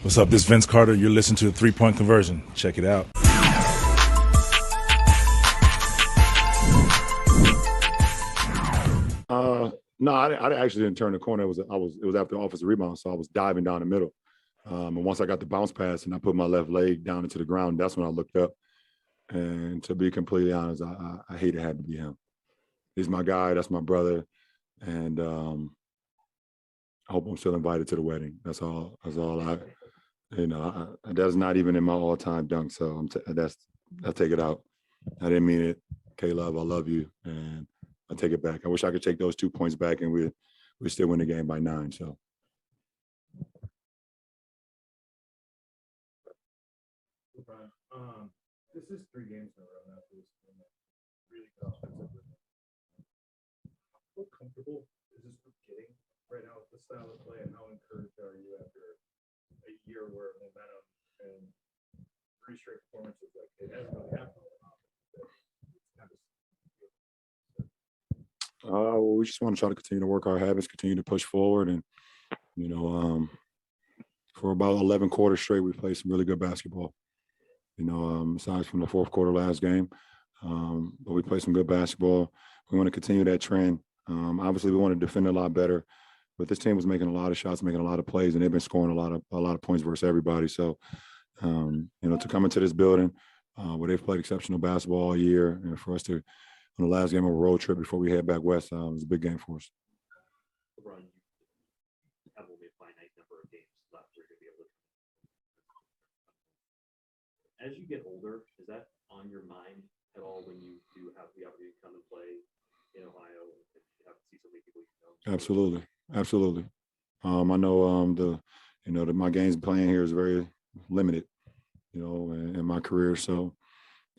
What's up? This is Vince Carter. You're listening to the 3-Point Conversion. Check it out. No, I actually didn't turn the corner. It was after the offensive rebound, so I was diving down the middle. And once I got the bounce pass and I put my left leg down into the ground, that's when I looked up. And to be completely honest, I hate it had to be him. He's my guy. That's my brother. And I hope I'm still invited to the wedding. That's all that's not even in my all-time dunk. So I take it out. I didn't mean it. K-Love, I love you. And I take it back. I wish I could take those 2 points back and we still win the game by 9. So. LeBron, this is 3 games in a row now for this team. Really good offensive. How comfortable is this group getting right now with the style of play, and how encouraged are you after a year where momentum and 3 straight performances like it hasn't really happened? We just want to try to continue to work our habits, continue to push forward, and for about 11 quarters straight, we played some really good basketball. Aside from the fourth quarter last game, but we played some good basketball. We want to continue that trend. Obviously, we want to defend a lot better, but this team was making a lot of shots, making a lot of plays, and they've been scoring a lot of points versus everybody. So, to come into this building where they've played exceptional basketball all year, and for us to on the last game of a road trip before we head back west, it was a big game for us. LeBron, you have only a finite number of games left for you to be able to. As you get older, is that on your mind at all when you do have the opportunity to come and play in Ohio and you have to see so many people you know? Absolutely. I know that my games playing here is very limited, in my career. So,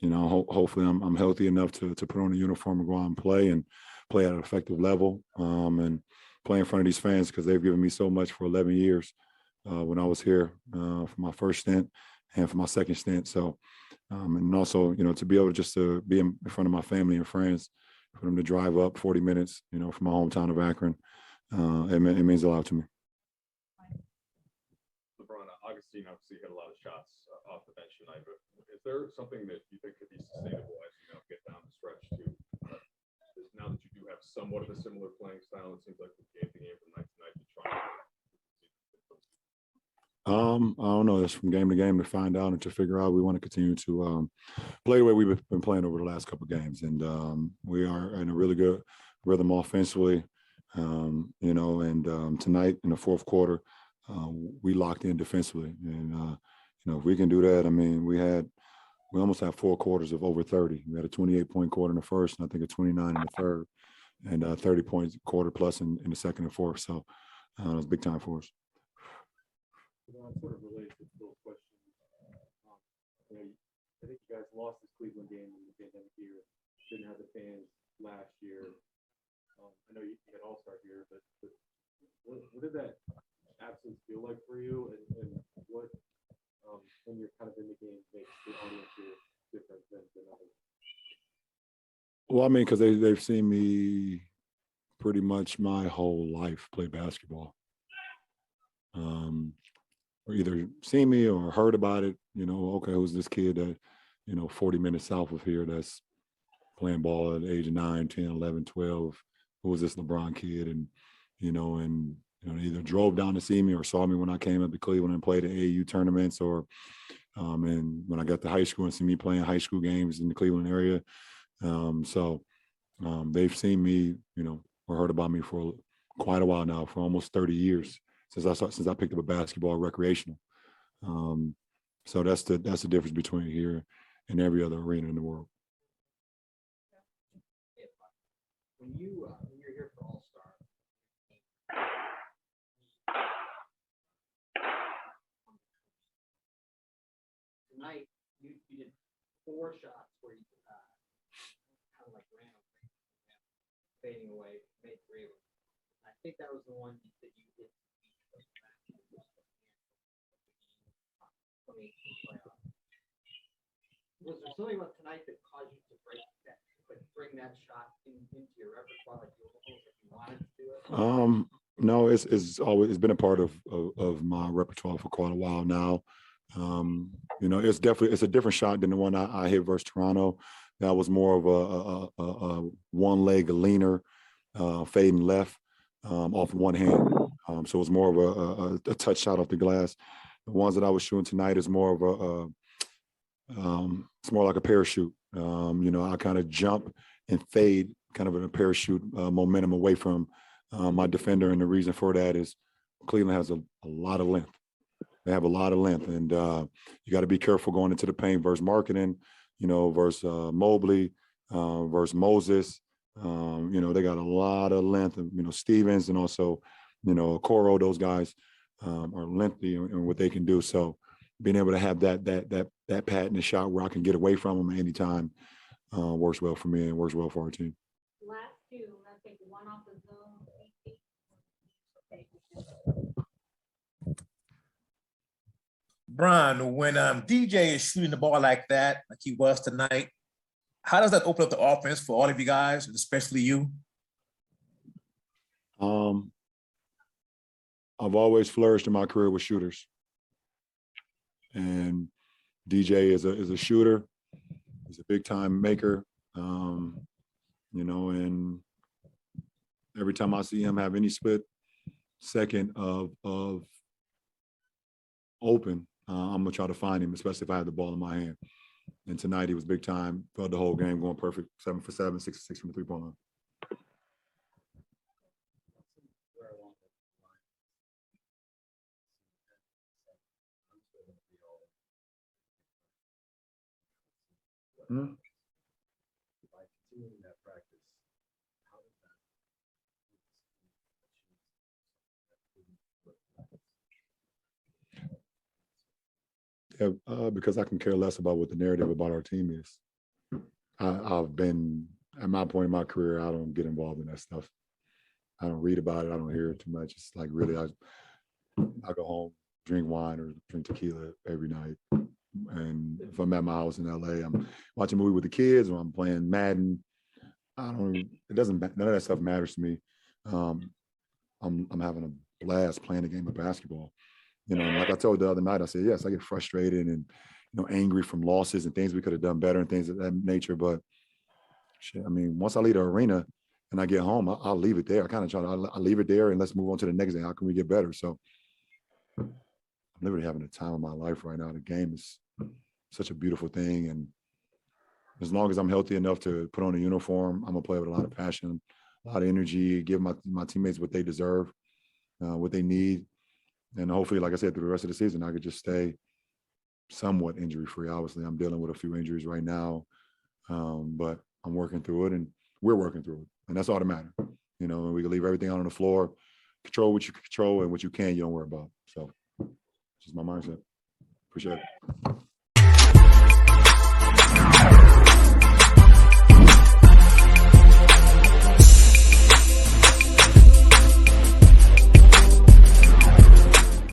hopefully I'm healthy enough to put on a uniform and go out and play at an effective level and play in front of these fans because they've given me so much for 11 years when I was here for my first stint and for my second stint. So, and also, to be able to be in front of my family and friends, for them to drive up 40 minutes, from my hometown of Akron, it means a lot to me. LeBron, Augustine obviously hit a lot of shots off the bench tonight, but is there something that you think could be sustainable as you get down the stretch too? Now that you do have somewhat of a similar playing style, it seems like the game from night to night to try. I don't know. It's from game to game to find out and to figure out. We want to continue to play the way we've been playing over the last couple of games, and we are in a really good rhythm offensively. Tonight in the fourth quarter, we locked in defensively, and if we can do that, I mean, we almost had 4 quarters of over 30. We had a 28-point quarter in the first, and I think a 29 in the third, and a 30-point quarter plus in the second and fourth. So it was big time for us. Sort of related to Phil's question. I think you guys lost this Cleveland game in the pandemic year. Didn't have the fans last year. I know you had All-Star here, but what did that absence feel like for you? And what, when you're kind of in the game, makes the audience here different than others? Well, I mean, because they've seen me pretty much my whole life play basketball. Or either seen me or heard about it, okay, who's this kid that, 40 minutes south of here that's playing ball at the age of 9, 10, 11, 12. Who was this LeBron kid? And, either drove down to see me or saw me when I came up to Cleveland and played at AAU tournaments or and when I got to high school and see me playing high school games in the Cleveland area. They've seen me, or heard about me for quite a while now, for almost 30 years. Since I picked up a basketball recreational, so that's the difference between here and every other arena in the world. When you're here for All-Star, tonight you did 4 shots where you kind of like ran away, fading away, made 3 of them. I think that was the one that you did. Was there something about tonight that caused you to bring that shot into your repertoire like you wanted to do it? No, it's been a part of my repertoire for quite a while now. It's a different shot than the one I hit versus Toronto. That was more of a one leg leaner, fading left off one hand. So it was more of a touch shot off the glass. The ones that I was shooting tonight is more of it's more like a parachute. I kind of jump and fade, kind of in a parachute momentum away from my defender, and the reason for that is Cleveland has a lot of length. They have a lot of length, and you got to be careful going into the paint versus marketing, versus Mobley, versus Moses. They got a lot of length, and Stevens and also, Coro. Those guys are lengthy in what they can do. So being able to have that patented shot where I can get away from them at any time works well for me and works well for our team. Last two, I'm gonna take one off the zone. Brian, when DJ is shooting the ball like that, like he was tonight, how does that open up the offense for all of you guys, and especially you? I've always flourished in my career with shooters, and DJ is a shooter. He's a big time maker, and every time I see him have any split second of open, I'm gonna try to find him, especially if I have the ball in my hand. And tonight he was big time. Felt the whole game going perfect. 7 for 7, 6 for 6 from the 3-point line. Hmm? By continuing that practice, how does Yeah, because I can care less about what the narrative about our team is. I've been, at my point in my career, I don't get involved in that stuff. I don't read about it. I don't hear it too much. It's like really, I go home, drink wine or drink tequila every night. And if I'm at my house in LA, I'm watching a movie with the kids or I'm playing Madden. None of that stuff matters to me. I'm having a blast playing a game of basketball. Like I told the other night, I said, yes, I get frustrated and, angry from losses and things we could have done better and things of that nature. But shit, once I leave the arena and I get home, I'll leave it there. I kind of I'll leave it there and let's move on to the next day. How can we get better? So I'm literally having the time of my life right now. The game is such a beautiful thing. And as long as I'm healthy enough to put on a uniform, I'm going to play with a lot of passion, a lot of energy, give my teammates what they deserve, what they need. And hopefully, like I said, through the rest of the season, I could just stay somewhat injury-free. Obviously, I'm dealing with a few injuries right now, but I'm working through it, and we're working through it. And that's all that matters. And we can leave everything out on the floor, control what you control, and what you can, you don't worry about. So, just my mindset. Appreciate it.